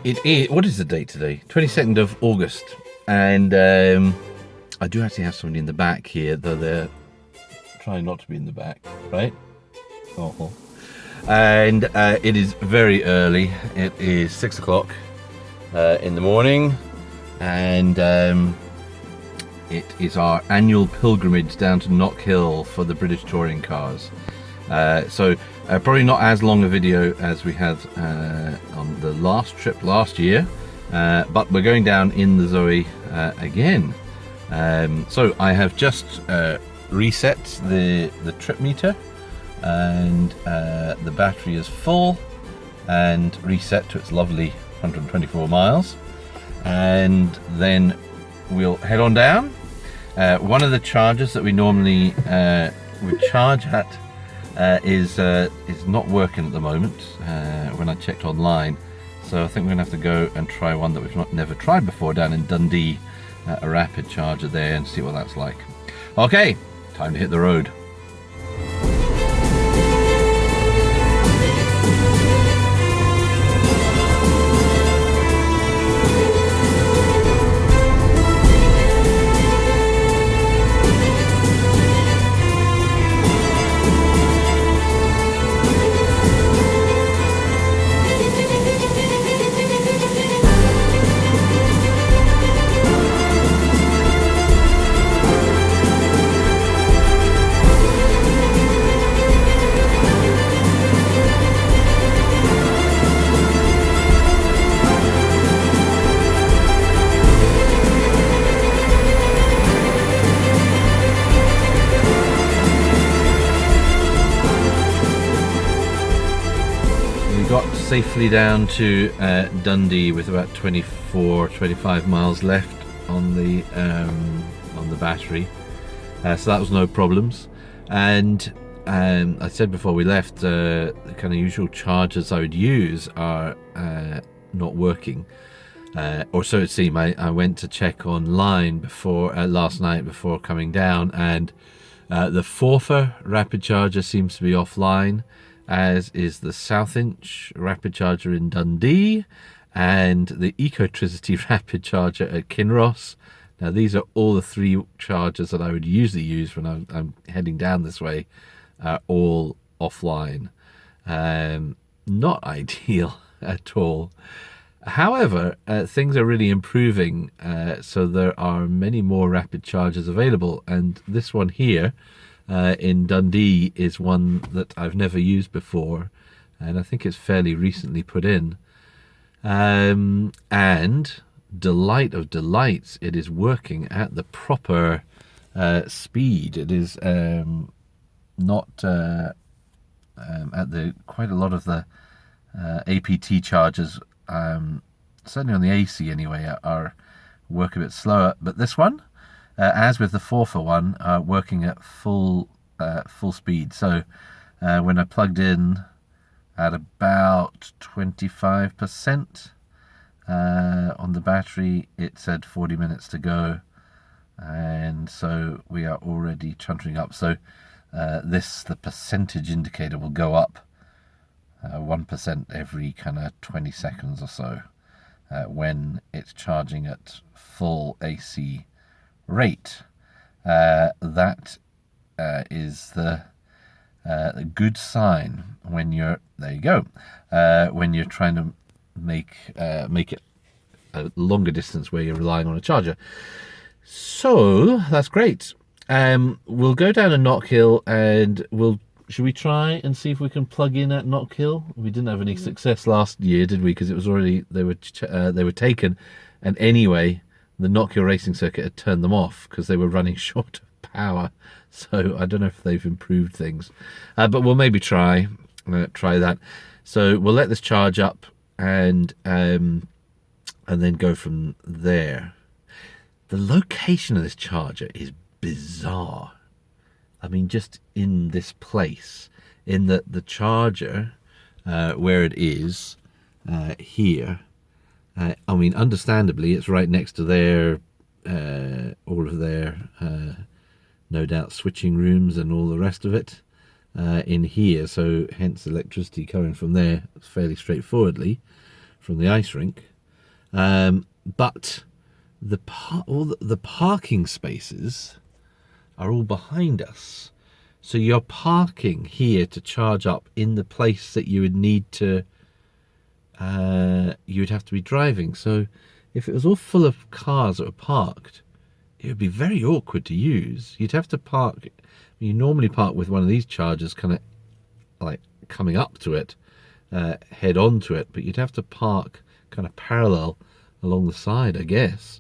It is. What is the date today? 22nd of August, and I do actually have somebody in the back here, though they're trying not to be in the back, right? Oh. And it is very early. It is 6 o'clock in the morning, and it is our annual pilgrimage down to Knockhill for the British touring cars. So probably not as long a video as we had on the last trip last year, but we're going down in the Zoe again. So I have just reset the trip meter, and the battery is full and reset to its lovely 124 miles, and then we'll head on down. One of the chargers that we normally would charge at is not working at the moment when I checked online, so I think we're gonna have to go and try one that we've never tried before down in Dundee, a rapid charger there, and see what that's like. Okay, time to hit the road. Got safely down to Dundee with about 25 miles left on the battery, so that was no problems. And I said before we left, the kind of usual chargers I would use are not working, or so it seemed. I went to check online before last night before coming down, and the Fife rapid charger seems to be offline, as is the South Inch rapid charger in Dundee and the Ecotricity rapid charger at Kinross. Now these are all the three chargers that I would usually use when I'm heading down this way, all offline. Not ideal at all. However, things are really improving, so there are many more rapid chargers available, and this one here in Dundee is one that I've never used before, and I think it's fairly recently put in. And delight of delights, it is working at the proper speed. It is not at the quite a lot of the APT chargers, certainly on the AC anyway, are work a bit slower, but this one, as with the Fife one, working at full speed. So when I plugged in at about 25% on the battery, it said 40 minutes to go, and so we are already chuntering up. So the percentage indicator will go up 1% every kind of 20 seconds or so when it's charging at full AC rate. That is the good sign when you're when you're trying to make it a longer distance where you're relying on a charger. So that's great. We'll go down to Knockhill, and should we try and see if we can plug in at Knockhill? We didn't have any success last year, did we? Because it was already they were taken, and anyway, the Knockhill racing circuit had turned them off because they were running short of power. So I don't know if they've improved things, but we'll maybe try that. So we'll let this charge up, and then go from there. The location of this charger is bizarre. I mean, just in this place, in the charger where it is here. I mean, understandably, it's right next to their all of their no doubt switching rooms and all the rest of it in here. So hence electricity coming from there fairly straightforwardly. from the ice rink. But all the parking spaces are all behind us. So you're parking here to charge up in the place that you would need to, you would have to be driving. So if it was all full of cars that were parked, it would be very awkward to use. You'd have to park, you normally park with one of these chargers kind of like coming up to it, head on to it, but you'd have to park kind of parallel along the side, I guess,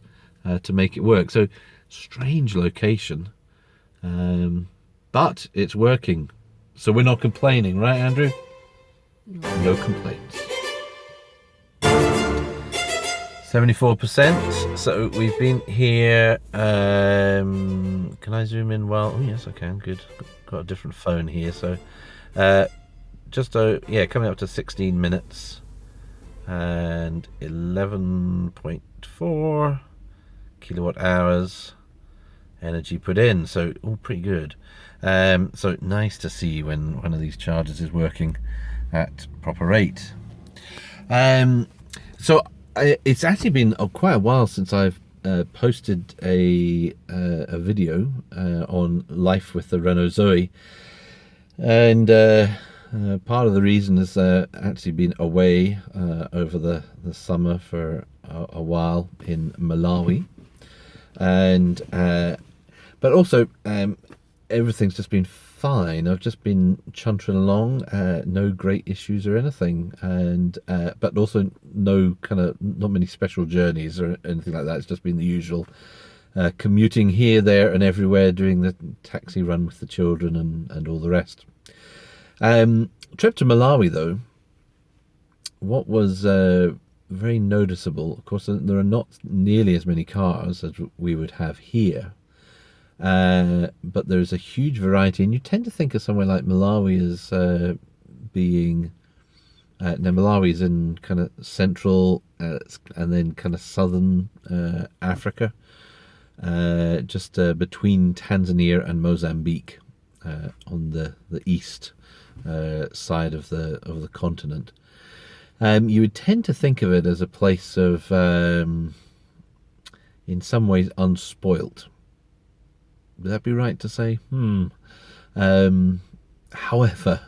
to make it work. So strange location, but it's working, so we're not complaining, right, Andrew? No complaints. 74%. So we've been here. Can I zoom in? Well, oh yes, I can. Good. Got a different phone here, so just yeah, coming up to 16 minutes and 11.4 kilowatt hours energy put in. So all pretty good. So nice to see when one of these chargers is working at proper rate. So it's actually been quite a while since I've posted a video on life with the Renault ZOE, and part of the reason is actually been away over the summer for a while in Malawi, and but also everything's just been fine. I've just been chuntering along, no great issues or anything, and but also not many special journeys or anything like that. It's just been the usual commuting here, there and everywhere, doing the taxi run with the children and all the rest. Trip to Malawi though, what was very noticeable, of course, there are not nearly as many cars as we would have here. But there's a huge variety, and you tend to think of somewhere like Malawi as being now Malawi is in kind of central and then kind of southern Africa, just between Tanzania and Mozambique, on the east side of the continent. You would tend to think of it as a place of in some ways unspoilt. Would that be right to say? However,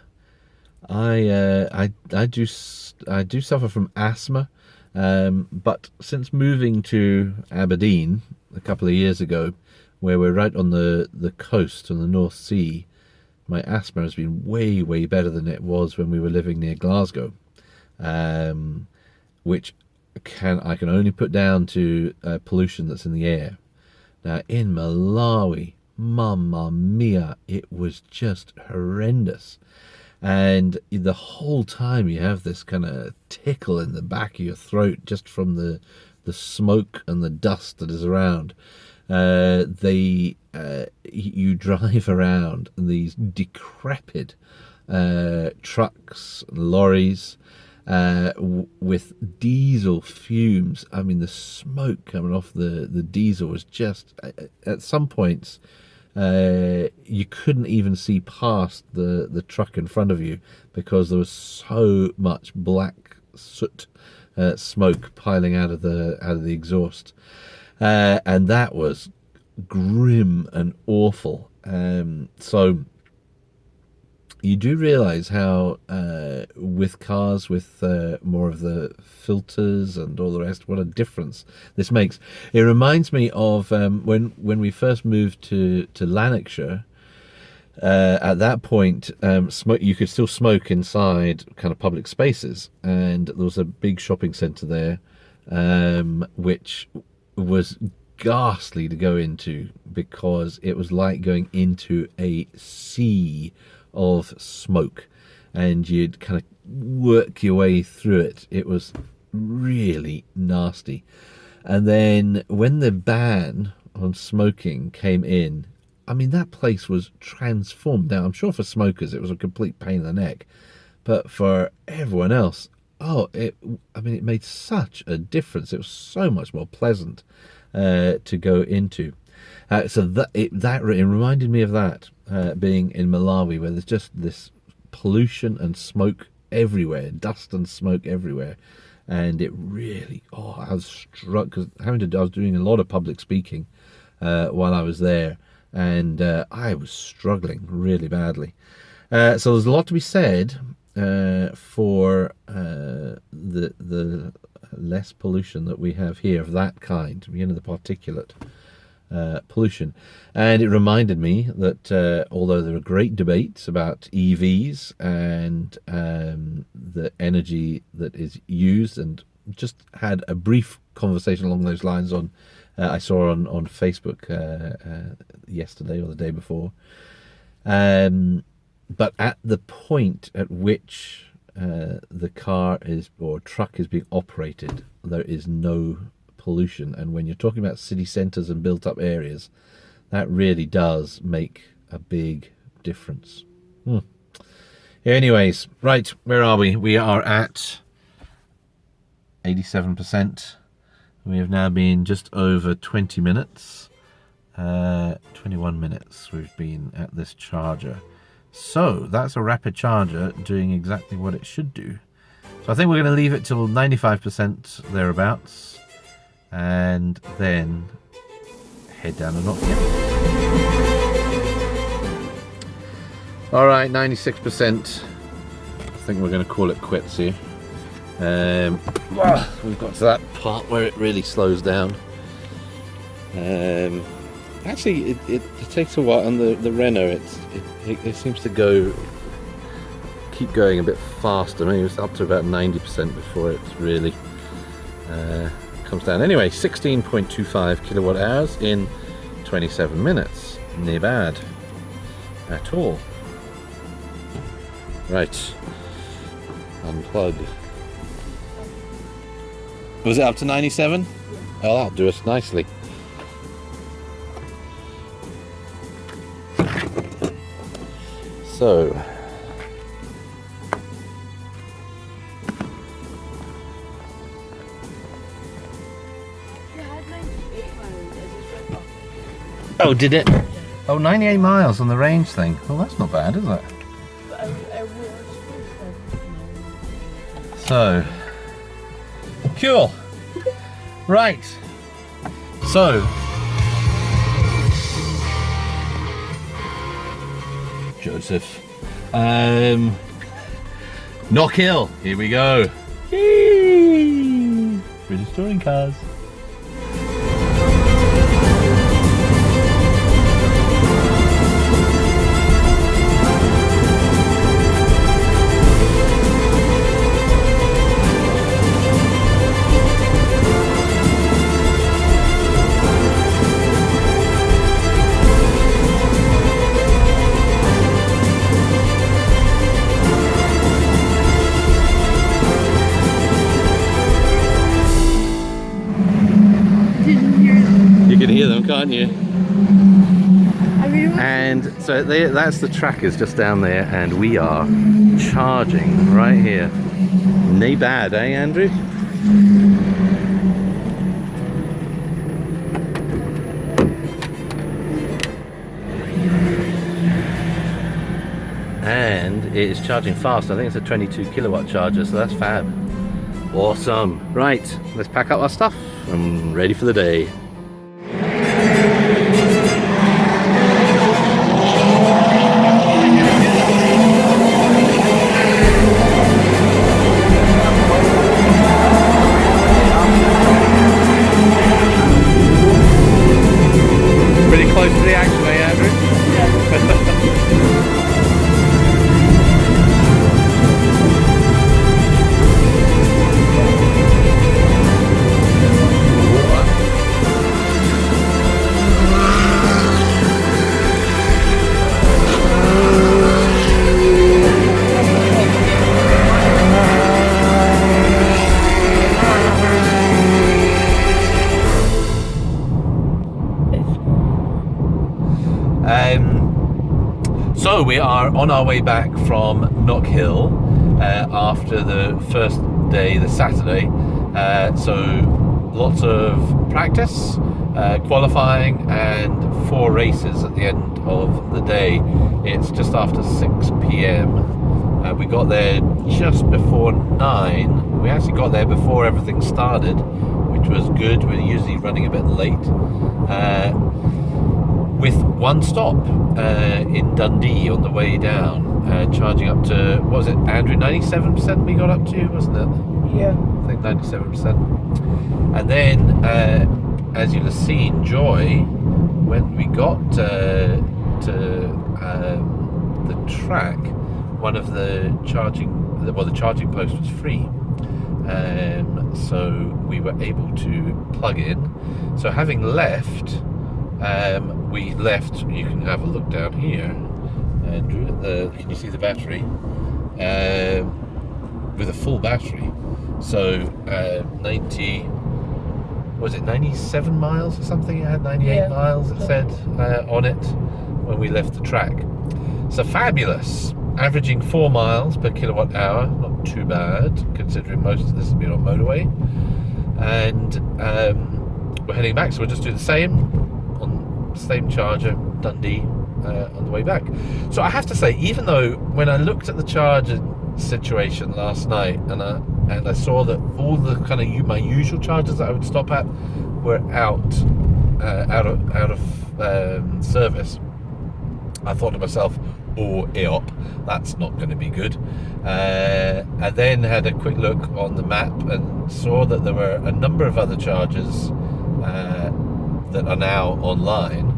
I do suffer from asthma, but since moving to Aberdeen a couple of years ago, where we're right on the coast on the North Sea, my asthma has been way better than it was when we were living near Glasgow, which I can only put down to pollution that's in the air. Now in Malawi, mamma mia, it was just horrendous, and the whole time you have this kind of tickle in the back of your throat just from the smoke and the dust that is around. You drive around these decrepit trucks, lorries, with diesel fumes. I mean, the smoke coming off the diesel was just, at some points, you couldn't even see past the truck in front of you because there was so much black soot, smoke piling out of the exhaust, and that was grim and awful. So you do realize how with cars with more of the filters and all the rest, what a difference this makes. It reminds me of when we first moved to Lanarkshire. At that point, you could still smoke inside kind of public spaces, and there was a big shopping centre there, which was ghastly to go into because it was like going into a sea of smoke, and you'd kind of work your way through it. It was really nasty. And then when the ban on smoking came in, I mean, that place was transformed. Now, I'm sure for smokers it was a complete pain in the neck, but for everyone else, it made such a difference. It was so much more pleasant to go into. So it reminded me of that, being in Malawi, where there's just this pollution and smoke everywhere, dust and smoke everywhere, and it really, I was struck because I was doing a lot of public speaking while I was there, and I was struggling really badly. So there's a lot to be said for the less pollution that we have here of that kind, the particulate pollution. And it reminded me that although there are great debates about EVs and the energy that is used, and just had a brief conversation along those lines on I saw on Facebook yesterday or the day before, but at the point at which the car or truck is being operated, there is no pollution. And when you're talking about city centres and built up areas, that really does make a big difference. Anyways, right, where are we? We are at 87%. We have now been just over 20 minutes, 21 minutes we've been at this charger. So that's a rapid charger doing exactly what it should do. So I think we're going to leave it till 95% thereabouts, and then head down to Knockhill. All right, 96%. I think we're going to call it quits here. We've got to that part where it really slows down. Actually, it takes a while on the Renault. It seems to keep going a bit faster. Maybe it's up to about 90% before it really comes down. Anyway, 16.25 kilowatt hours in 27 minutes. Not bad at all. Right, unplug. Was it up to 97? Oh, that'll do us nicely. So, oh, did it? Oh, 98 miles on the range thing. Well, that's not bad, is it? So, cool. Right. So, Joseph. Knockhill. Here we go. Yay! British touring cars. Can't you? And so that's the trackers just down there, and we are charging right here. Nay bad, eh, Andrew? And it is charging fast. I think it's a 22 kilowatt charger, so that's fab. Awesome. Right, let's pack up our stuff. I'm ready for the day. Close to the action, eh, Andrew? So we are on our way back from Knockhill after the first day, the Saturday. So lots of practice, qualifying, and 4 races at the end of the day. It's just after 6 p.m. We got there just before 9. We actually got there before everything started, which was good. We're usually running a bit late. With one stop in Dundee on the way down, charging up to, what was it, Andrew, 97% we got up to, wasn't it? Yeah. I think 97%. And then, as you'll have seen, Joy, when we got to the track, one of the charging post was free. So we were able to plug in. So having left, we left, you can have a look down here, Andrew, can you see the battery? With a full battery. So 97 miles or something? It had 98 miles, it said on it when we left the track. So fabulous. Averaging 4 miles per kilowatt hour, not too bad considering most of this has been on motorway. And we're heading back, so we'll just do the same on same charger, Dundee, on the way back. So I have to say, even though when I looked at the charger situation last night and I saw that all the kind of my usual chargers that I would stop at were out of service, I thought to myself, oh, EOP, that's not going to be good. I then had a quick look on the map and saw that there were a number of other chargers that are now online.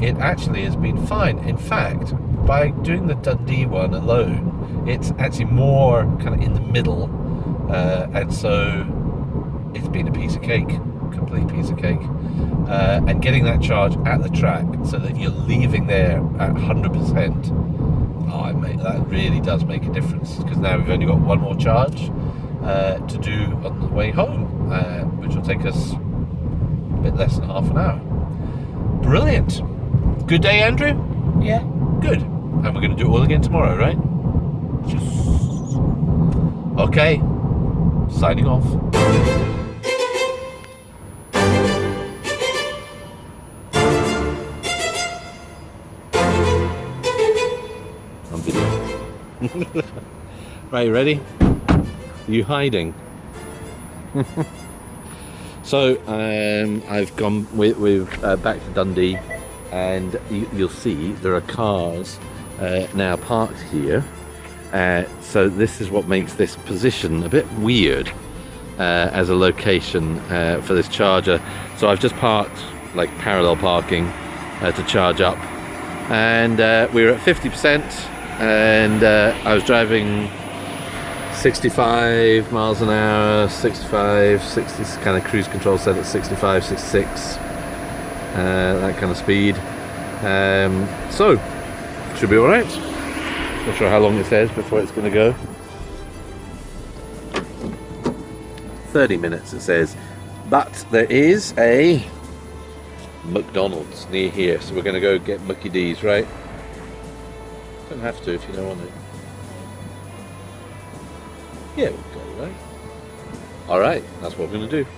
It actually has been fine. In fact, by doing the Dundee one alone, it's actually more kind of in the middle, and so it's been a piece of cake, complete piece of cake. And getting that charge at the track so that you're leaving there at 100%, that really does make a difference, because now we've only got one more charge to do on the way home, which will take us a bit less than half an hour. Brilliant. Good day, Andrew? Yeah. Good. And we're going to do it all again tomorrow, right? Yes. Okay. Signing off. On video. Right, you ready? Are you hiding? So I've gone with back to Dundee, and you'll see there are cars now parked here. So this is what makes this position a bit weird as a location for this charger. So I've just parked, like parallel parking, to charge up, and we were at 50%, and I was driving 65 miles an hour, 65, 60, kind of cruise control set at 65, 66, that kind of speed. So, should be alright. Not sure how long it says before it's going to go. 30 minutes it says. But there is a McDonald's near here, so we're going to go get Mucky D's, right? Don't have to if you don't want to. Yeah, we'll go, right? Alright, that's what we're going to do.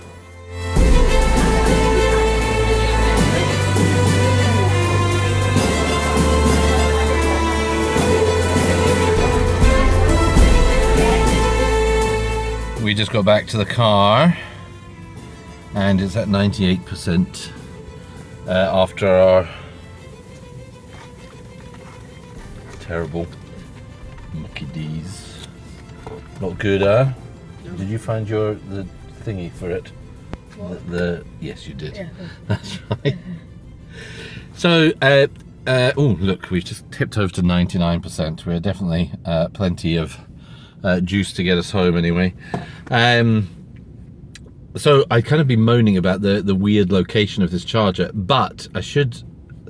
We just got back to the car and it's at 98% after our terrible Mucky D's. Not good, huh? No. Did you find the thingy for it? The yes, you did. Yeah. That's right. So, oh look, we've just tipped over to 99%. We're definitely plenty of juice to get us home anyway. So I kind of been moaning about the weird location of this charger, but I should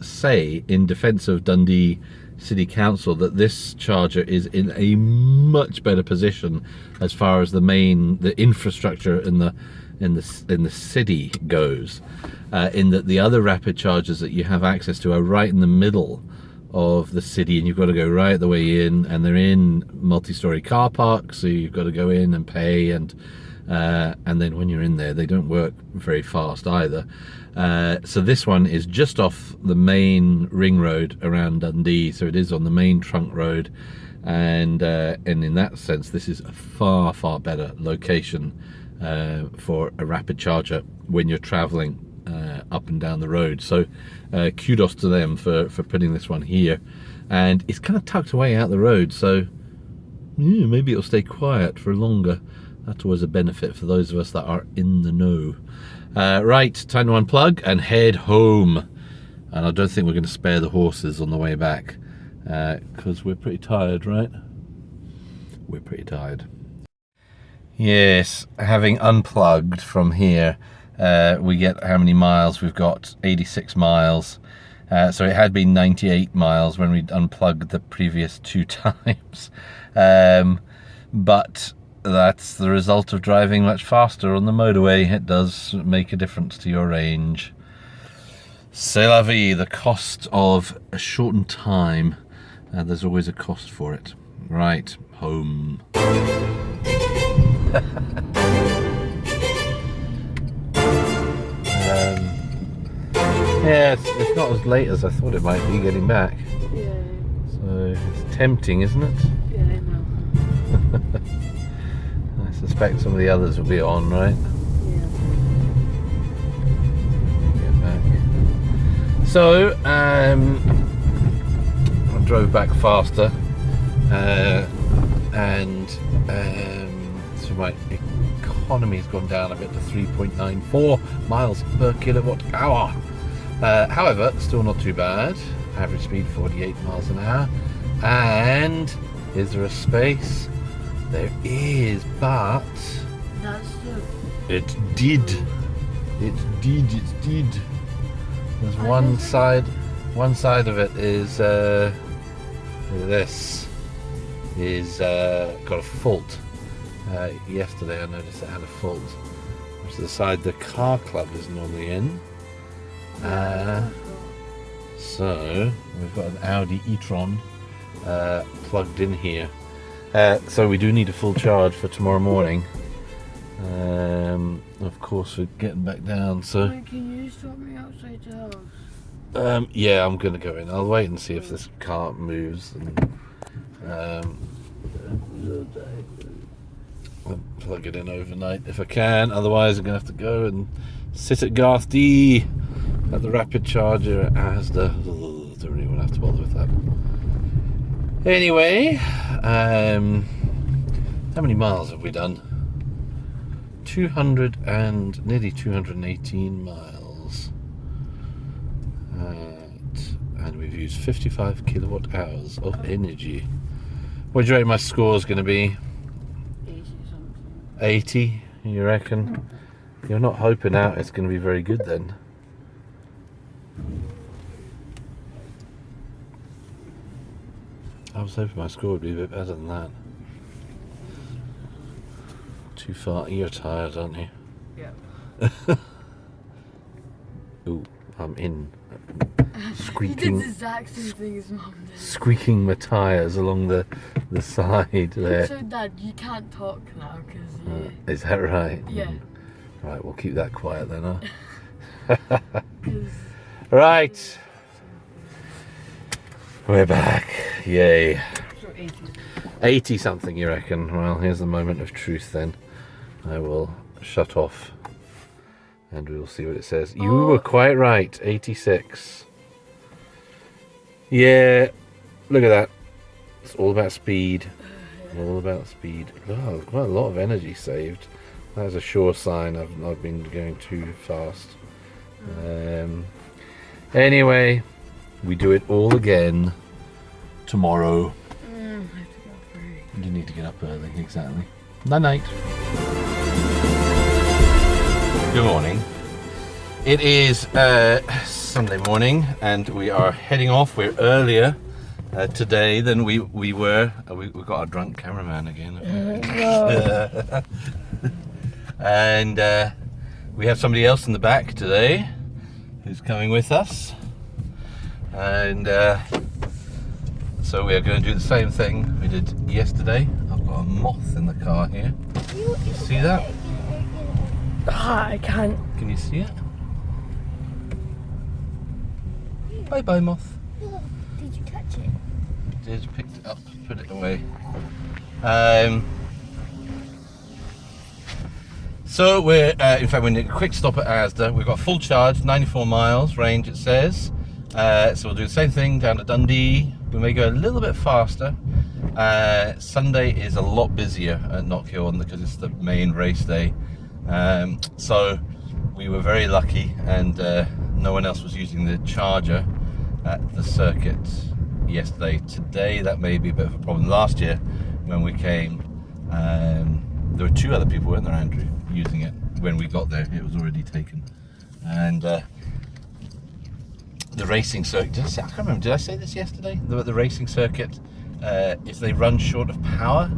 say in defense of Dundee City Council that this charger is in a much better position as far as the infrastructure in the city goes, in that the other rapid chargers that you have access to are right in the middle of the city, and you've got to go right the way in, and they're in multi-story car parks, so you've got to go in and pay, and and then when you're in there they don't work very fast either. So this one is just off the main ring road around Dundee, so it is on the main trunk road, and in that sense this is a far better location for a rapid charger when you're traveling up and down the road. So kudos to them for putting this one here, and it's kind of tucked away out the road, so yeah, maybe it'll stay quiet for longer. That's always a benefit for those of us that are in the know. Right, time to unplug and head home, and I don't think we're going to spare the horses on the way back because we're pretty tired, right? We're pretty tired. Yes, having unplugged from here, we get how many miles we've got. 86 miles. So it had been 98 miles when we'd unplugged the previous 2 times. But that's the result of driving much faster on the motorway. It does make a difference to your range. C'est la vie, the cost of a shortened time. There's always a cost for it. Right, home. Yeah, it's not as late as I thought it might be getting back. Yeah. So it's tempting, isn't it? Yeah, I know. I suspect some of the others will be on, right? Yeah. Get back. So I drove back faster, and so my economy's gone down a bit to 3.94 miles per kilowatt hour. However, still not too bad. Average speed 48 miles an hour. And is there a space? There is, but That's the... it did. There's one side of it is this is got a fault. Yesterday I noticed it had a fault, which is the side the car club is normally in. So we've got an Audi e-tron plugged in here. So we do need a full charge for tomorrow morning. Of course we're getting back down, so Wait, can you stop me outside the house? yeah, I'm gonna go in. I'll wait and see if this car moves, and I'll plug it in overnight if I can. Otherwise I'm gonna have to go and sit at Dundee at the rapid charger at Asda. Don't really want to have to bother with that. Anyway, how many miles have we done? 200 and nearly 218 miles. And we've used 55 kilowatt hours of energy. What do you reckon my score is going to be? 80 something. 80, you reckon? You're not hoping out it's going to be very good then? I was hoping my score would be a bit better than that. Too far. You're tired, aren't you? Yeah. Ooh, I'm in. He did the exact same thing as Mum did. Squeaking my tyres along the side there. So Dad, you can't talk now because Is that right? Yeah. Right, we'll keep that quiet then, huh? 'cause Right. We're back. Yay. so 80. 80 something, you reckon? Well, here's the moment of truth then. I will shut off and we'll see what it says. You were quite right, 86. Yeah, look at that. It's all about speed. All about speed. Oh, quite a lot of energy saved. That's a sure sign I've not been going too fast. Anyway, we do it all again tomorrow. I have to go early. You need to get up early, exactly. Night night. Good morning. It is Sunday morning and we are heading off. We're earlier today than we were. We've got our drunk cameraman again. And we have somebody else in the back today who's coming with us. And so we are going to do the same thing we did yesterday. I've got a moth in the car here. You see that? Ah, I can't. Can you see it? Bye bye, moth. Did you catch it? Just picked it up, put it away. So we're, in fact, we're doing a quick stop at Asda. We've got full charge, 94 miles range it says. So we'll do the same thing down to Dundee. We may go a little bit faster. Sunday is a lot busier at Knockhill because it's the main race day. So we were very lucky, and no one else was using the charger at the circuit yesterday. Today that may be a bit of a problem. Last year when we came, there were 2 other people, weren't there, Andrew, using it when we got there. It was already taken. And the racing circuit, I can't remember, did I say this yesterday? The racing circuit, if they run short of power,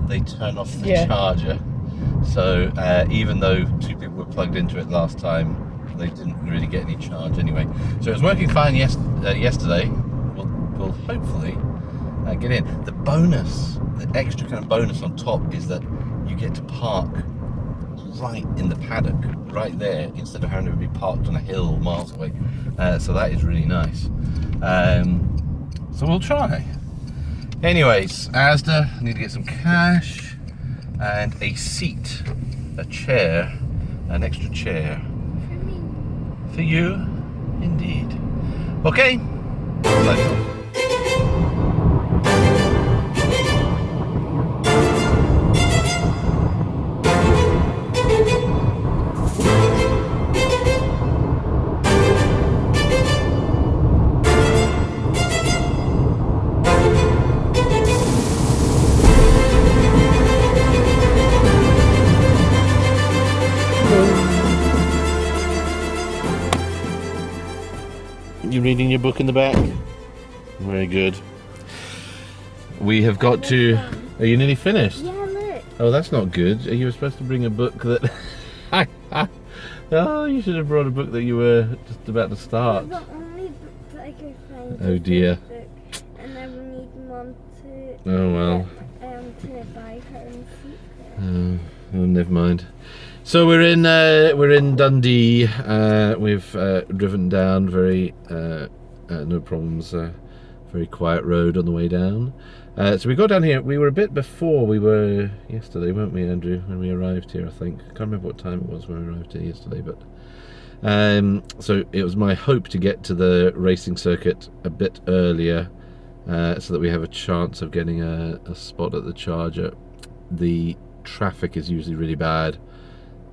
they turn off the charger. So even though 2 people were plugged into it last time, they didn't really get any charge anyway. So it was working fine yesterday. We'll hopefully get in. The bonus, the extra kind of bonus on top is that you get to park right in the paddock, right there, instead of having to be parked on a hill miles away. So that is really nice. So we'll try. Anyways, Asda, I need to get some cash and a seat, a chair, an extra chair. For me. For you, indeed. Okay, let's go. You reading your book in the back? Very good. We have got to... Are you nearly finished? Yeah, look. Oh, that's not good. You were supposed to bring a book that... Oh, you should have brought a book that you were just about to start. The only book that I could find. Oh dear. Book, and I will need Mum to... Oh well. To buy her own seat. Oh, never mind. So we're in Dundee. We've driven down very no problems. Very quiet road on the way down. So we got down here. We were a bit before we were yesterday, weren't we, Andrew? When we arrived here, I think. I can't remember what time it was when we arrived here yesterday, but so it was my hope to get to the racing circuit a bit earlier, so that we have a chance of getting a spot at the charger. The traffic is usually really bad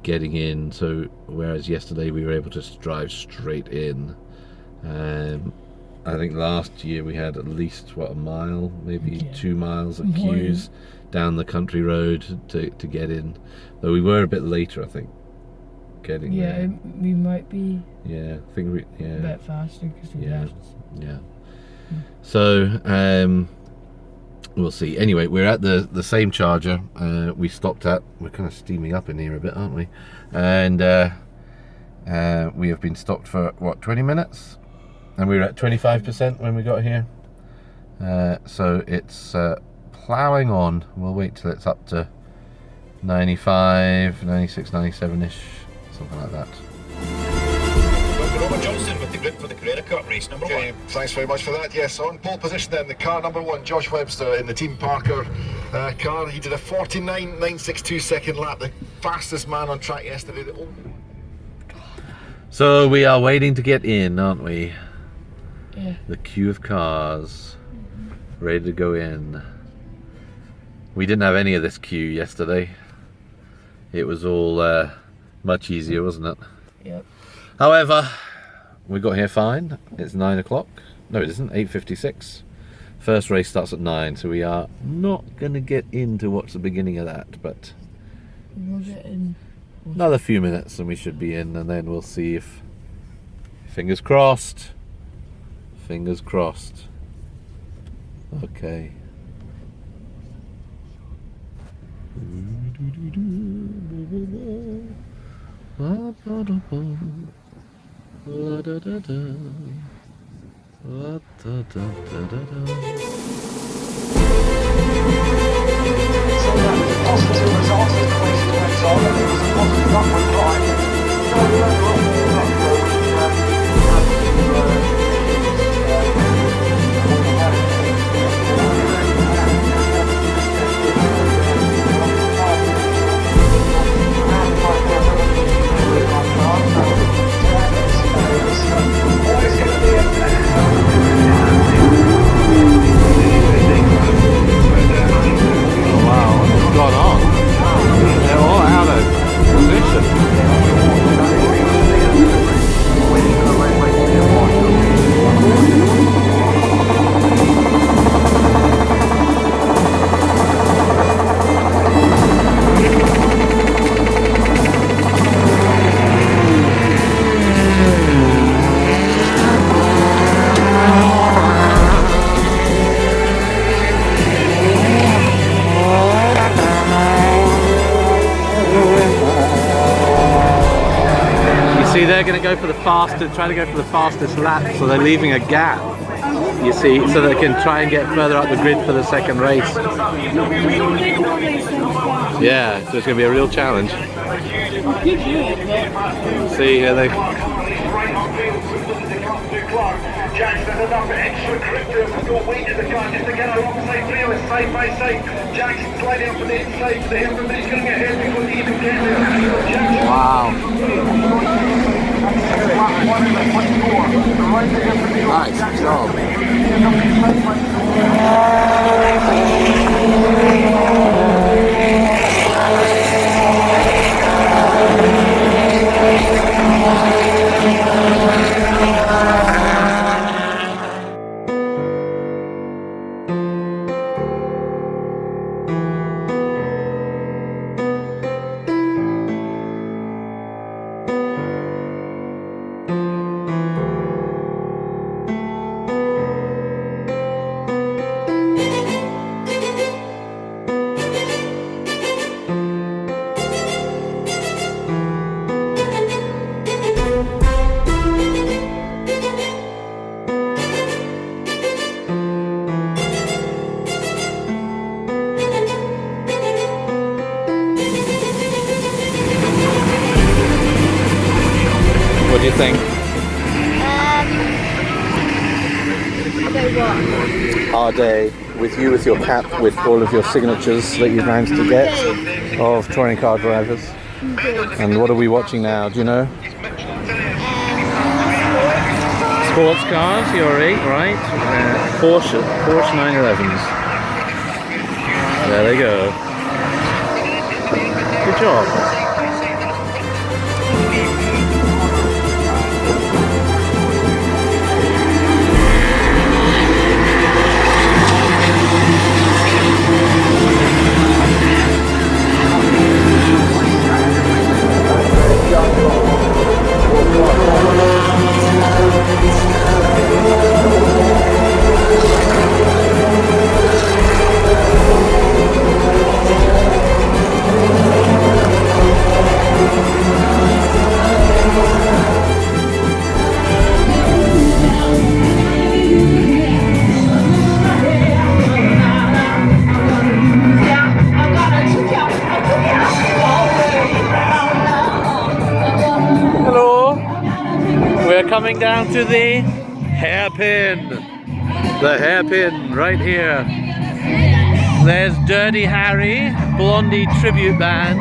getting in, so whereas yesterday we were able to drive straight in. I think last year we had at least a mile, maybe 2 miles of queues down the country road to get in, though we were a bit later, I think, getting there. We might be I think we a bit faster because of yeah. So we'll see. Anyway, we're at the same charger we stopped at. We're kind of steaming up in here a bit, aren't we? And we have been stopped for what, 20 minutes, and we were at 25% when we got here. So it's ploughing on. We'll wait till it's up to 95, 96, 97ish, something like that. Robert Johnson with the grid for the Carrera Cup race number 1. Thanks very much for that. Yes, on pole position then, the car number 1, Josh Webster in the Team Parker car. He did a 49.962 second lap, the fastest man on track yesterday. So we are waiting to get in, aren't we? Yeah. The queue of cars, ready to go in. We didn't have any of this queue yesterday. It was all much easier, wasn't it? Yep. However, we got here fine. It's 9 o'clock. No, it isn't. 8:56. First race starts at 9, so we are not going to get in to watch the beginning of that, but We'll get in. another few minutes and we should be in, and then we'll see if... Fingers crossed. Fingers crossed. Okay. So that was a positive result as the race went on. It was a positive they're going to go for the fastest, try to go for the fastest lap, so they're leaving a gap, you see, so they can try and get further up the grid for the second race. Yeah, so it's going to be a real challenge. See, here they... Jackson enough extra grip to him, got weight in the car just to get her alongside Rio is side by side. Jackson sliding up on the inside to the hill, but he's going to get hit before they even get there. Wow. Nice job. What do you think? Our day with you, with your cap, with all of your signatures that you've managed to get of touring car drivers. And what are we watching now? Do you know? Sports cars. You're right. Porsche 911s. There they go. Good job. Coming down to the hairpin. The hairpin right here. There's Dirty Harry, Blondie tribute band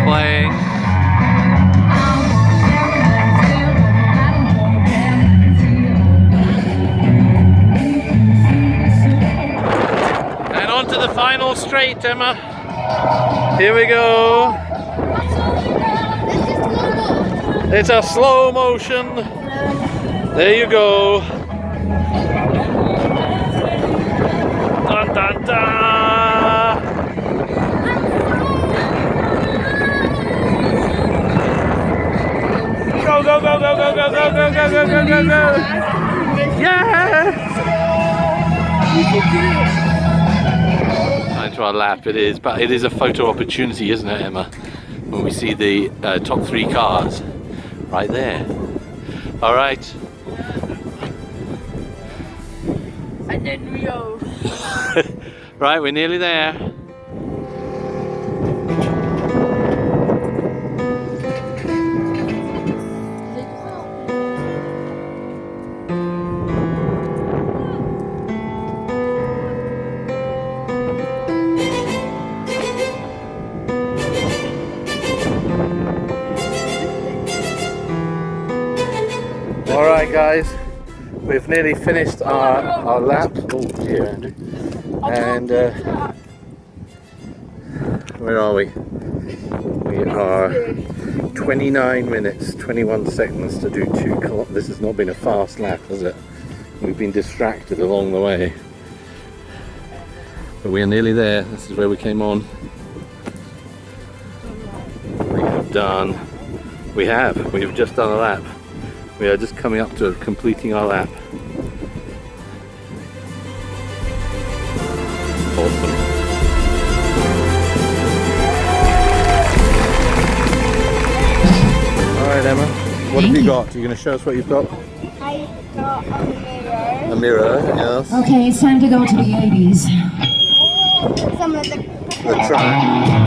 playing. And on to the final straight, Emma. Here we go. It's a slow motion. There you go. Dun, dun, dun. Go, go, go, go, go, go, go, go, go, go, go, go, go. Yeah! Time to our lap it is, but it is a photo opportunity, isn't it, Emma? When we see the top three cars right there. All right. And then we go. Right, we're nearly there. All right, guys. We've nearly finished our lap. Oh dear, Andrew. And where are we? We are 29 minutes, 21 seconds to do 2 kilometers. This has not been a fast lap, has it? We've been distracted along the way. But we are nearly there. This is where we came on. We have just done a lap. We are just coming up to completing our lap. Awesome. Alright, Emma, What have you got? Are you going to show us what you've got? I got a mirror. A mirror, yes. Okay, it's time to go to the 80s. Some of The track.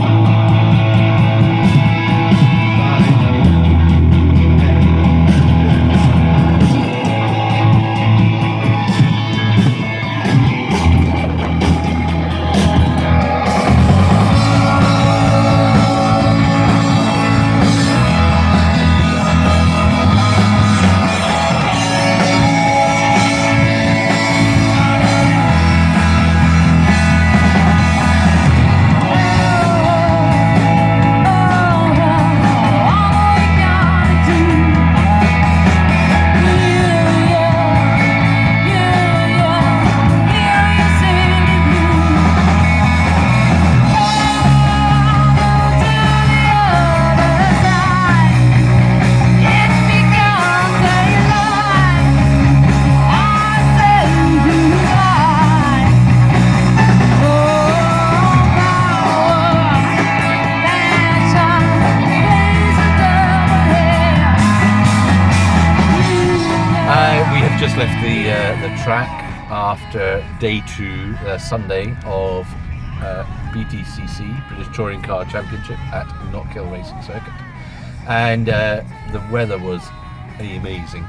Just left the track after day 2, Sunday of BTCC, British Touring Car Championship at Knockhill Racing Circuit, and the weather was amazing.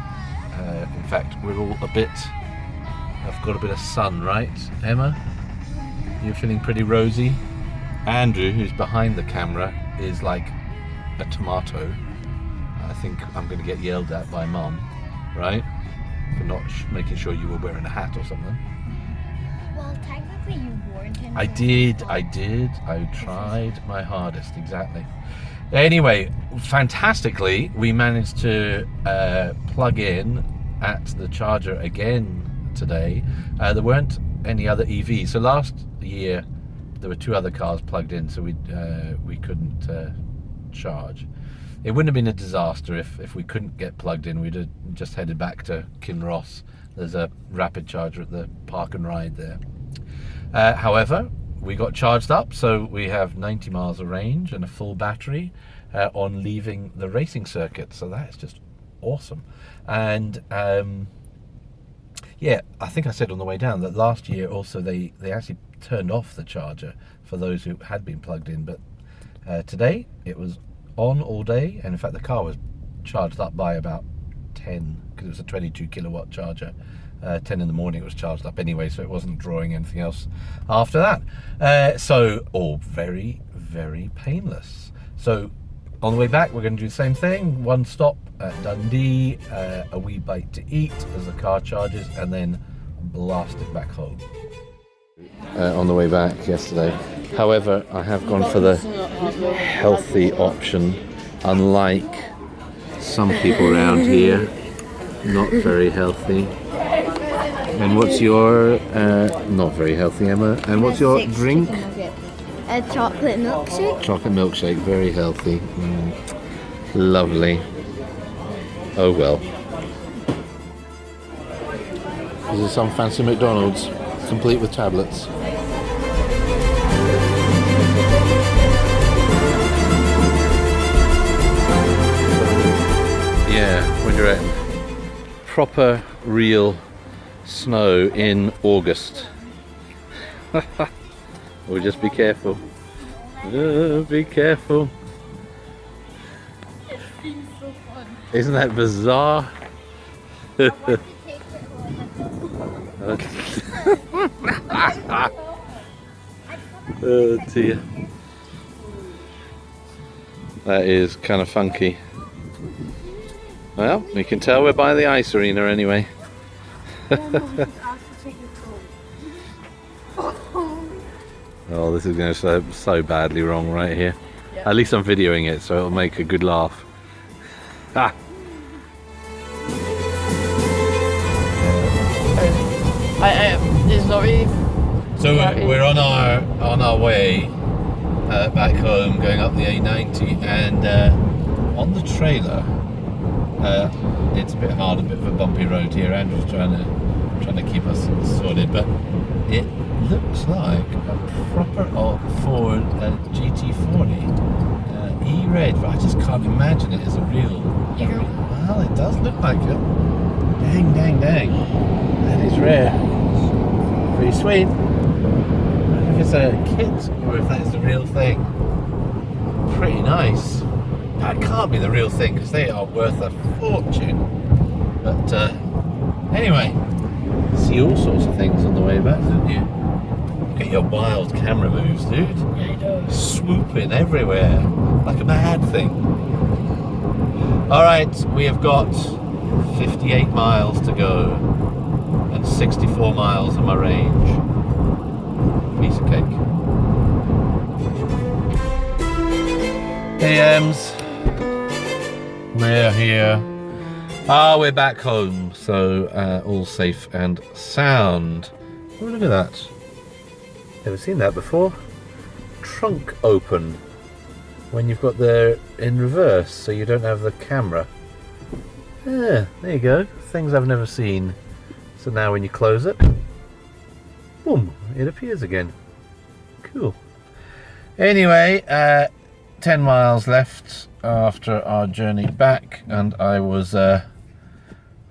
In fact, we're all I've got a bit of sun, right, Emma? You're feeling pretty rosy. Andrew, who's behind the camera, is like a tomato. I think I'm going to get yelled at by Mum, right? For not making sure you were wearing a hat or something. Well, technically you weren't. I did. I tried my hardest, exactly. Anyway, fantastically, we managed to plug in at the charger again today. There weren't any other EVs. So last year, there were 2 other cars plugged in, so we couldn't charge. It wouldn't have been a disaster if we couldn't get plugged in. We'd have just headed back to Kinross. There's a rapid charger at the park and ride there. However, we got charged up, so we have 90 miles of range and a full battery on leaving the racing circuit. So that's just awesome. And yeah, I think I said on the way down that last year also they actually turned off the charger for those who had been plugged in, but today it was on all day, and in fact the car was charged up by about 10, because it was a 22 kilowatt charger. 10 in the morning it was charged up anyway, so it wasn't drawing anything else after that. So all very, very painless. So on the way back we're going to do the same thing, 1 stop at Dundee, a wee bite to eat as the car charges, and then blast it back home. On the way back yesterday. However, I have gone for the healthy option, unlike some people around here. Not very healthy. And what's your not very healthy, Emma? And what's your drink? A chocolate milkshake. Chocolate milkshake, very healthy. Lovely. Oh well. This is some fancy McDonald's, complete with tablets. Yeah, when you're at proper, real snow in August. We'll just be careful. Be careful. Isn't that bizarre? Oh dear. That is kind of funky. Well, we can tell we're by the ice arena anyway. Oh, this is going to so badly wrong right here. Yep. At least I'm videoing it, so it'll make a good laugh. Ah. It's not really. So we're on our way back home, going up the A90, and on the trailer, it's a bit hard, a bit of a bumpy road here. Andrew's trying to keep us sorted, but it looks like a proper Ford GT40 E-red, but I just can't imagine it as a real... Eagle. Well, it does look like it. Dang, dang, dang. That is rare. Pretty sweet. I don't know if it's a kit or if that's the real thing. Pretty nice. That can't be the real thing because they are worth a fortune. But anyway, see all sorts of things on the way back, don't you? Look at your wild camera moves, dude. Yeah, he does. Swooping everywhere like a mad thing. Alright, we have got 58 miles to go and 64 miles in my range. Piece of cake. Hey Ems, we're here. We're back home, so all safe and sound. Oh, look at that. Never seen that before. Trunk open when you've got the in reverse, so you don't have the camera. Yeah, there you go. Things I've never seen. So now when you close it, boom, it appears again. Cool. Anyway, 10 miles left after our journey back, and I was, I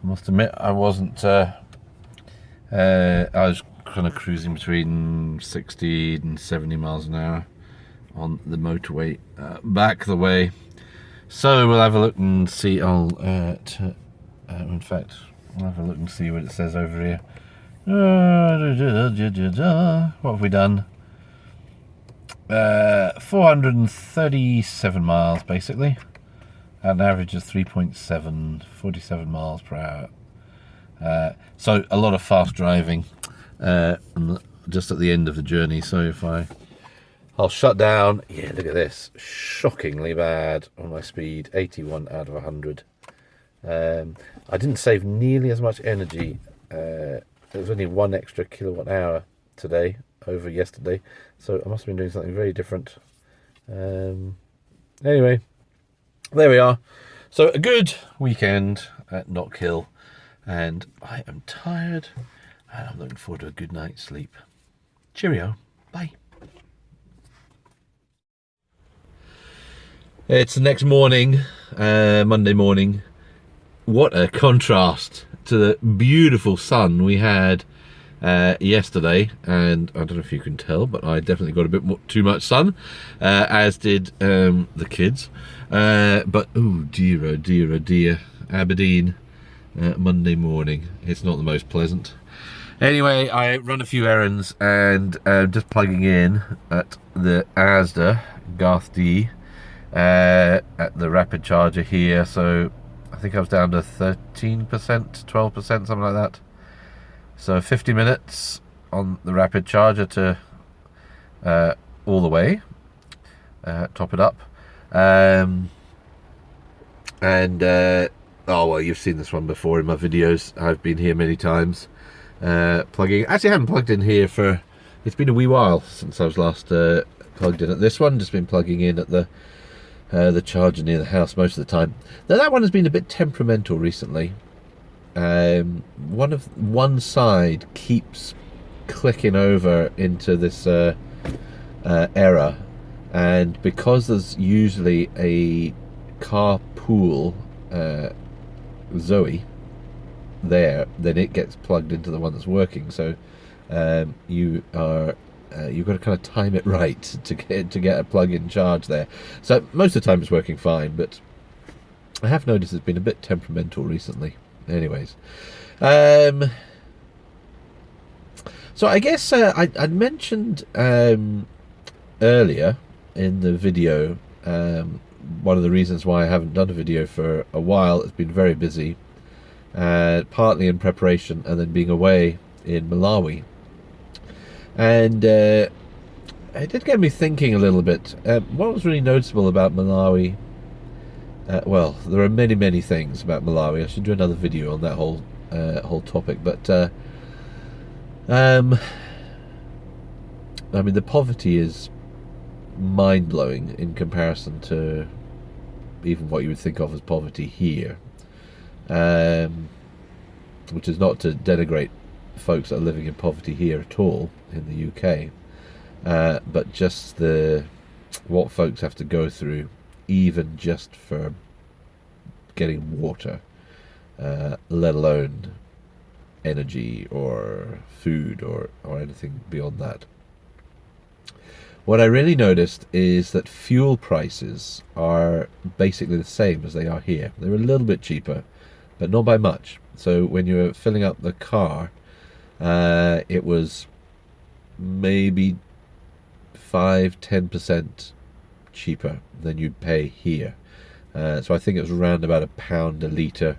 must admit, I wasn't, I was kind of cruising between 60 and 70 miles an hour on the motorway back the way. So we'll have a look and see. In fact, we'll have a look and see what it says over here. What have we done? 437 miles basically, at an average of 3.7, 47 miles per hour. So a lot of fast driving just at the end of the journey. So if I'll shut down. Yeah, look at this, shockingly bad on my speed, 81 out of 100. I didn't save nearly as much energy. There was only 1 extra kilowatt hour today over yesterday, so I must have been doing something very different. Anyway, there we are. So a good weekend at Knockhill, and I am tired and I'm looking forward to a good night's sleep. Cheerio. Bye. It's the next morning, Monday morning. What a contrast to the beautiful sun we had yesterday, and I don't know if you can tell, but I definitely got a bit too much sun, as did the kids. But oh dear, Aberdeen Monday morning. It's not the most pleasant. Anyway, I run a few errands and just plugging in at the Asda Dundee at the rapid charger here. So I think I was down to 13%, 12%, something like that. So 50 minutes on the rapid charger to all the way, top it up. Oh well, you've seen this one before in my videos. I've been here many times plugging. Actually, I haven't plugged in here for, it's been a wee while since I was last plugged in at this one. Just been plugging in at the charger near the house most of the time. Now that one has been a bit temperamental recently. One side keeps clicking over into this error, and because there's usually a carpool ZOE there, then it gets plugged into the one that's working. So you've got to kind of time it right to get a plug-in charge there. So most of the time it's working fine, but I have noticed it's been a bit temperamental recently. Anyways, so I guess I'd mentioned earlier in the video, one of the reasons why I haven't done a video for a while. It's been very busy, partly in preparation and then being away in Malawi. And it did get me thinking a little bit. What was really noticeable about Malawi, well, there are many things about Malawi. I should do another video on that whole topic. But I mean, the poverty is mind-blowing in comparison to even what you would think of as poverty here, which is not to denigrate folks that are living in poverty here at all in the UK, but just what folks have to go through even just for getting water, let alone energy or food or anything beyond that. What I really noticed is that fuel prices are basically the same as they are here. They're a little bit cheaper, but not by much. So when you're filling up the car, it was maybe 5-10% cheaper than you'd pay here. So I think it was around about £1 a litre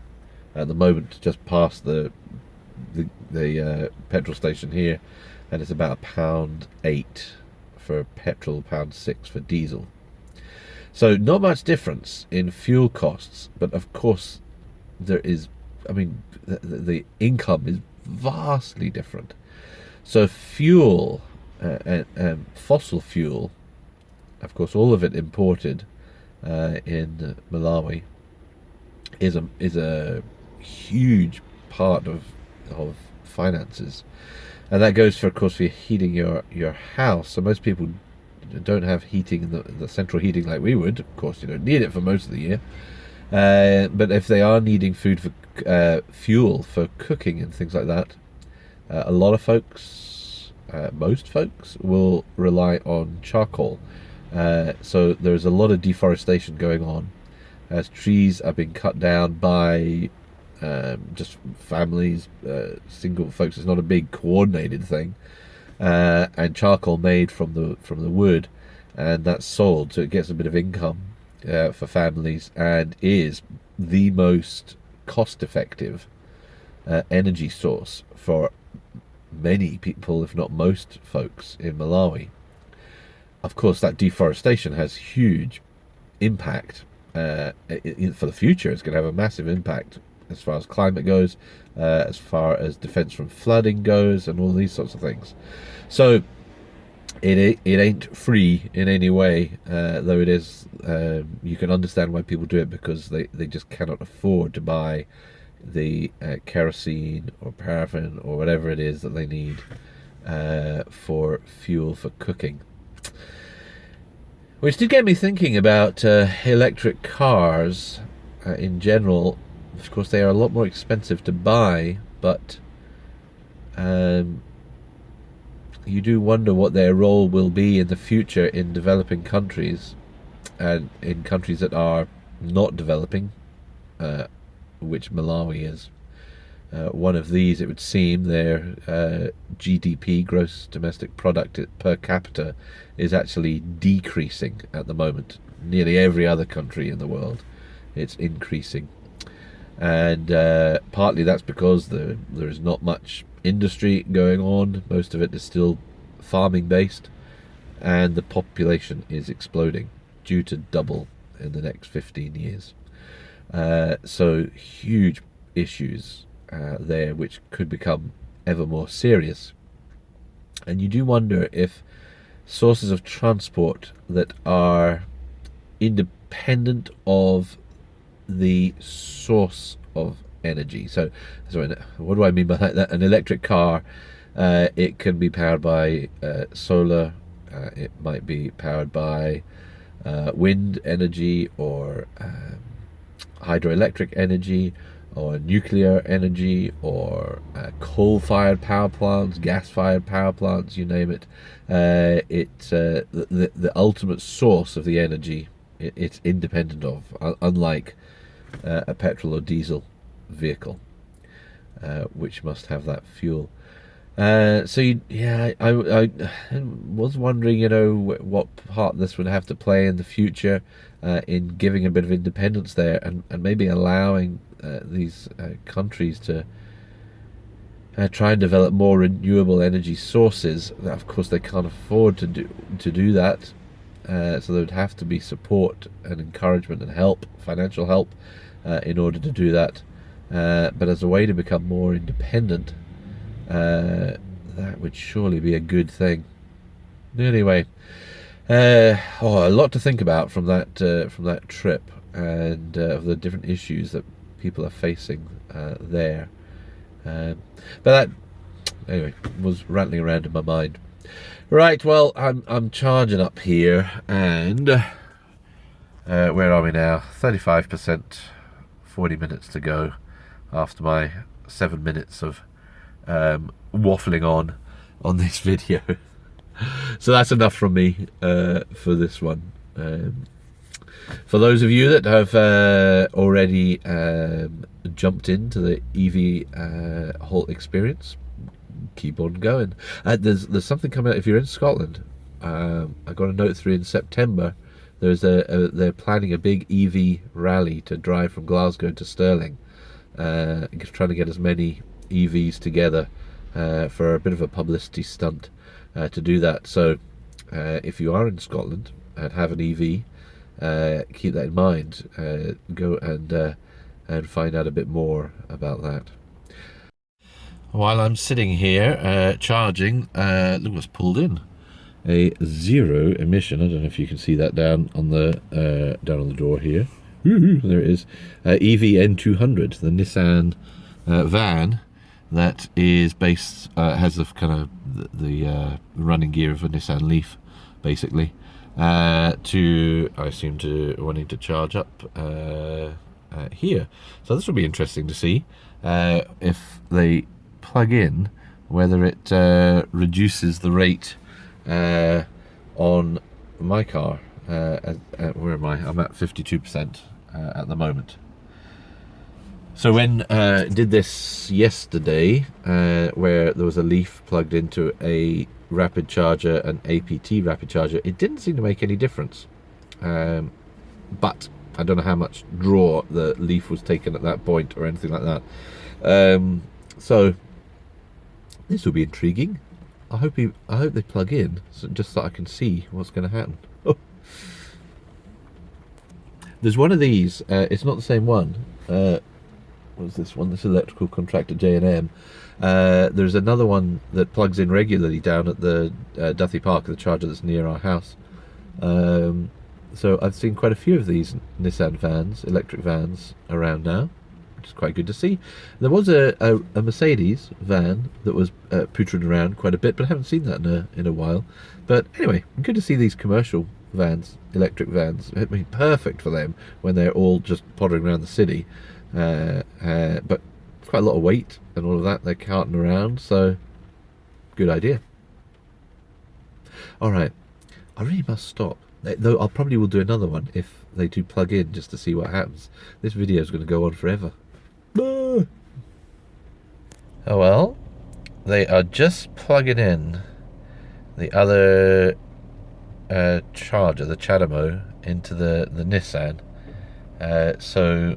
at the moment, just past the petrol station here, and it's about £1.08 for petrol, £1.06 for diesel. So not much difference in fuel costs, but of course there is, I mean, the income is vastly different. So fuel, fossil fuel, of course all of it imported in Malawi, is a huge part of finances. And that goes for, of course, for heating your house. So most people don't have heating, the central heating like we would. Of course, you don't need it for most of the year. But if they are needing food for fuel for cooking and things like that, a lot of folks, most folks, will rely on charcoal. So there's a lot of deforestation going on as trees are being cut down by just families, single folks. It's not a big coordinated thing, and charcoal made from the wood, and that's sold, so it gets a bit of income for families, and is the most cost-effective energy source for many people, if not most folks in Malawi. Of course, that deforestation has huge impact for the future. It's going to have a massive impact as far as climate goes, as far as defense from flooding goes, and all these sorts of things. So it ain't free in any way, though it is. You can understand why people do it, because they just cannot afford to buy the kerosene or paraffin or whatever it is that they need for fuel for cooking. Which did get me thinking about electric cars in general. Of course, they are a lot more expensive to buy, but you do wonder what their role will be in the future in developing countries, and in countries that are not developing, which Malawi is one of these. It would seem their GDP, gross domestic product per capita, is actually decreasing at the moment. Nearly every other country in the world, it's increasing. And partly that's because there is not much industry going on. Most of it is still farming based, and the population is exploding, due to double in the next 15 years. So huge issues there, which could become ever more serious. And you do wonder if sources of transport that are independent of the source of energy. So what do I mean by that? An electric car, it can be powered by solar, it might be powered by wind energy, or hydroelectric energy, or nuclear energy, or coal-fired power plants, gas-fired power plants, you name it. It's the ultimate source of the energy. It's independent of, unlike a petrol or diesel vehicle, which must have that fuel. I was wondering, what part this would have to play in the future in giving a bit of independence there, and maybe allowing these countries to try and develop more renewable energy sources. Of course, they can't afford to do that, so there would have to be support and encouragement and help, financial help, in order to do that. But as a way to become more independent, that would surely be a good thing. Anyway, a lot to think about from that trip, and of the different issues that people are facing there. But that, anyway, was rattling around in my mind. Right, well, I'm charging up here, and Where are we now? 35%, 40 minutes to go after my 7 minutes of waffling on this video. So that's enough from me for this one. For those of you that have already jumped into the EV Halt experience, keep on going. There's something coming out if you're in Scotland. I got a note through in September. They're planning a big EV rally to drive from Glasgow to Stirling, trying to get as many EVs together for a bit of a publicity stunt to do that. So if you are in Scotland and have an EV, keep that in mind. Go and find out a bit more about that. While I'm sitting here charging, look what's pulled in. A zero emission. I don't know if you can see that down on the door here. There it is. EV N200, the Nissan van that is based, has the kind of the running gear of a Nissan Leaf, basically. I assume wanting to charge up here. So this will be interesting to see if they plug in, whether it reduces the rate on my car. Where am I? I'm at 52% at the moment. So when did this yesterday, where there was a Leaf plugged into a rapid charger, an APT rapid charger, it didn't seem to make any difference. But I don't know how much draw the Leaf was taken at that point or anything like that. So this will be intriguing. I hope they plug in, just so I can see what's going to happen. Oh. There's one of these. It's not the same one. What's this one? This electrical contractor J&M. There's another one that plugs in regularly down at the Dundee Park, the charger that's near our house. So I've seen quite a few of these Nissan vans, electric vans, around now, which is quite good to see. There was a Mercedes van that was pootering around quite a bit, but I haven't seen that in a while. But anyway, good to see these commercial vans, electric vans. It'd be perfect for them when they're all just pottering around the city. But quite a lot of weight and all of that, they're carting around, so good idea. Alright, I really must stop, though I probably will do another one if they do plug in, just to see what happens. This video is going to go on forever. Oh well, they are just plugging in the other charger, the Chadamo, into the Nissan. So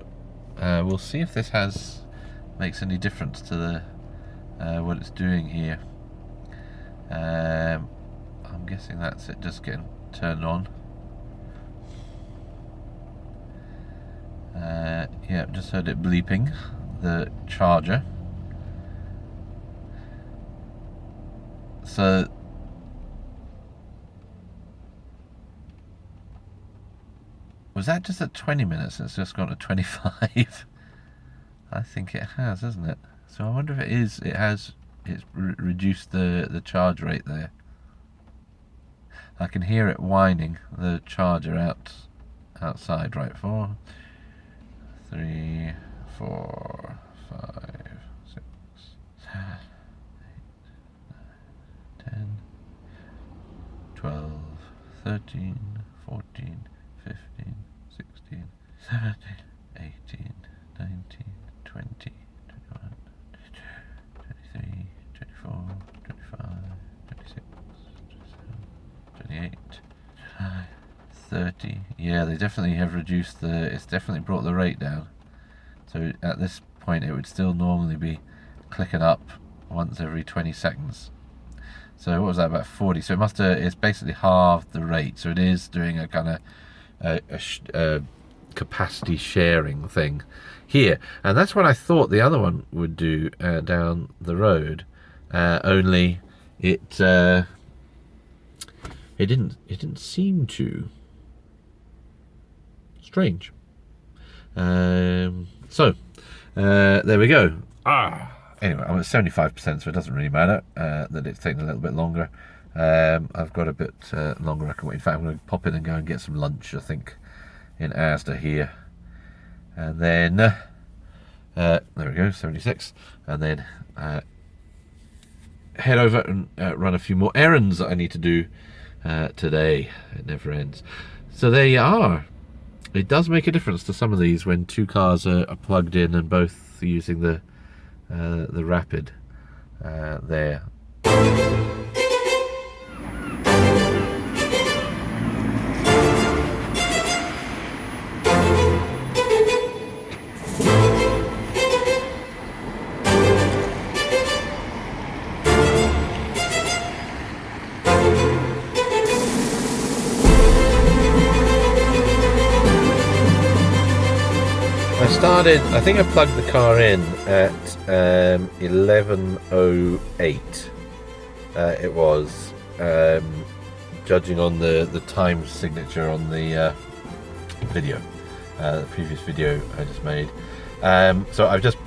we'll see if this makes any difference to the what it's doing here. I'm guessing that's it, just getting turned on. Yeah, just heard it bleeping, the charger. So was that just at 20 minutes? It's just gone to 25. I think it has, hasn't it? So I wonder if it's reduced the charge rate there. I can hear it whining, the charger outside. Right, 4, 3, 4, 5, 6, 7, 8, 9, 10, 12, 13, 14, 15, 16, 17, 18, 19, 20, 21, 22, 23, 24, 25, 26, 27, 28, 30. Yeah, they definitely have reduced it's definitely brought the rate down. So at this point it would still normally be clicking up once every 20 seconds. So what was that, about 40? So it's basically halved the rate. So it is doing a kind of capacity sharing thing here, and that's what I thought the other one would do down the road. Only it didn't seem to. Strange. So there we go. Anyway, I'm at 75%, so it doesn't really matter that it's taking a little bit longer. I've got a bit longer I can wait. In fact, I'm going to pop in and go and get some lunch, I think, in Asda here, and then there we go, 76, and then head over and run a few more errands that I need to do today. It never ends. So there you are. It does make a difference to some of these when two cars are plugged in and both using the Rapid there. I think I plugged the car in at 11:08. It was, judging on the time signature on the video, the previous video I just made. So I've just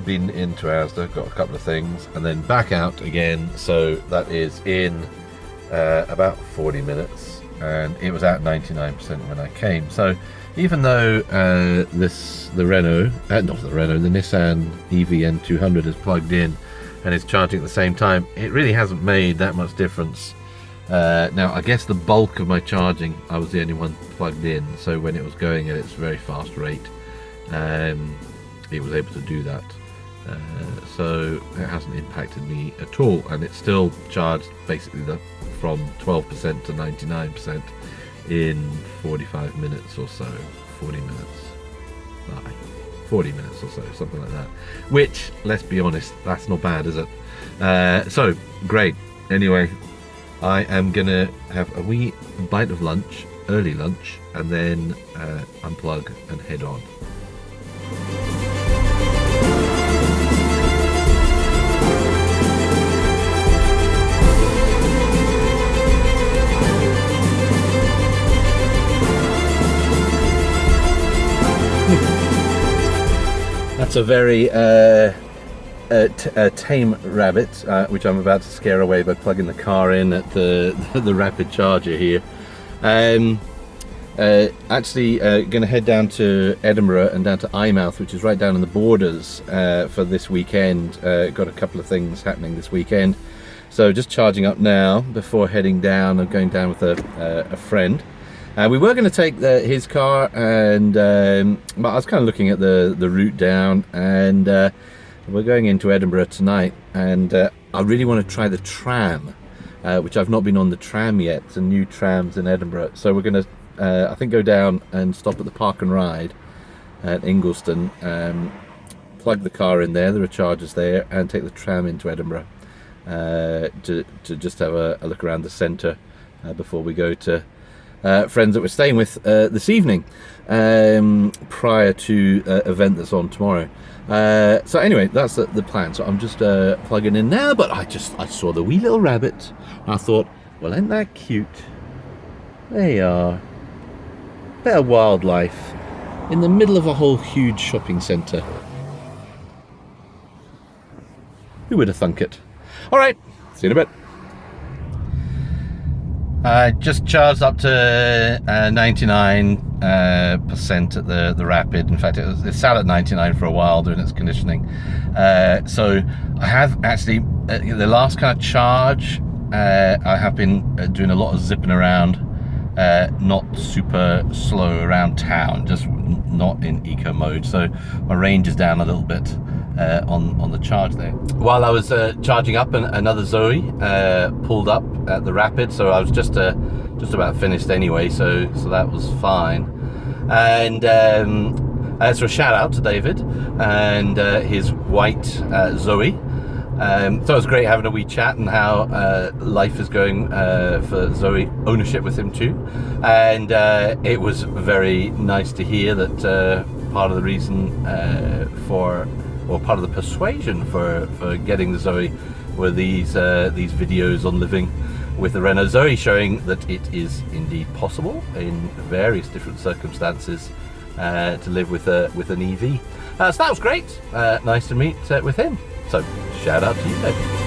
been into Asda, got a couple of things, and then back out again. So that is in about 40 minutes, and it was at 99% when I came. So even though the Nissan EV N200 is plugged in and is charging at the same time, it really hasn't made that much difference. Now, I guess the bulk of my charging, I was the only one plugged in, so when it was going at its very fast rate, it was able to do that. So it hasn't impacted me at all, and it's still charged basically from 12% to 99%. in 45 minutes or so, 40 minutes or so, something like that, which, let's be honest, that's not bad, is it? So great. Anyway, I am gonna have a wee bite of lunch, early lunch, and then unplug and head on. That's a very tame rabbit, which I'm about to scare away by plugging the car in at the rapid charger here. Actually going to head down to Edinburgh and down to Eyemouth, which is right down on the borders, for this weekend. Got a couple of things happening this weekend, so just charging up now before heading down. I'm going down with a friend. We were going to take his car, and but I was kind of looking at the route down, and we're going into Edinburgh tonight, and I really want to try the tram, which I've not been on the tram yet. It's a new trams in Edinburgh, so we're going to I think go down and stop at the Park and Ride at Ingliston, plug the car in there are chargers there, and take the tram into Edinburgh to just have a look around the centre before we go to friends that we're staying with this evening, prior to event that's on tomorrow. So anyway, that's the plan. So I'm just plugging in now, but I saw the wee little rabbit. I thought, well, ain't that cute? There you are. Bit of wildlife in the middle of a whole huge shopping centre. Who would have thunk it? All right, see you in a bit. Just charged up to 99% at the Rapid. In fact, it sat at 99 for a while doing its conditioning. So I have actually, the last kind of charge, I have been doing a lot of zipping around, not super slow around town, just not in eco mode. So my range is down a little bit on the charge there. While I was charging up, another Zoe pulled up at the Rapid, so I was just about finished anyway, so that was fine. And so a shout out to David and his white Zoe. So it was great having a wee chat and how life is going for Zoe, ownership with him too. And it was very nice to hear that part of the reason part of the persuasion for getting the Zoe were these videos on living with the Renault ZOE, showing that it is indeed possible in various different circumstances to live with an EV. So that was great. Nice to meet with him. So shout out to you, David.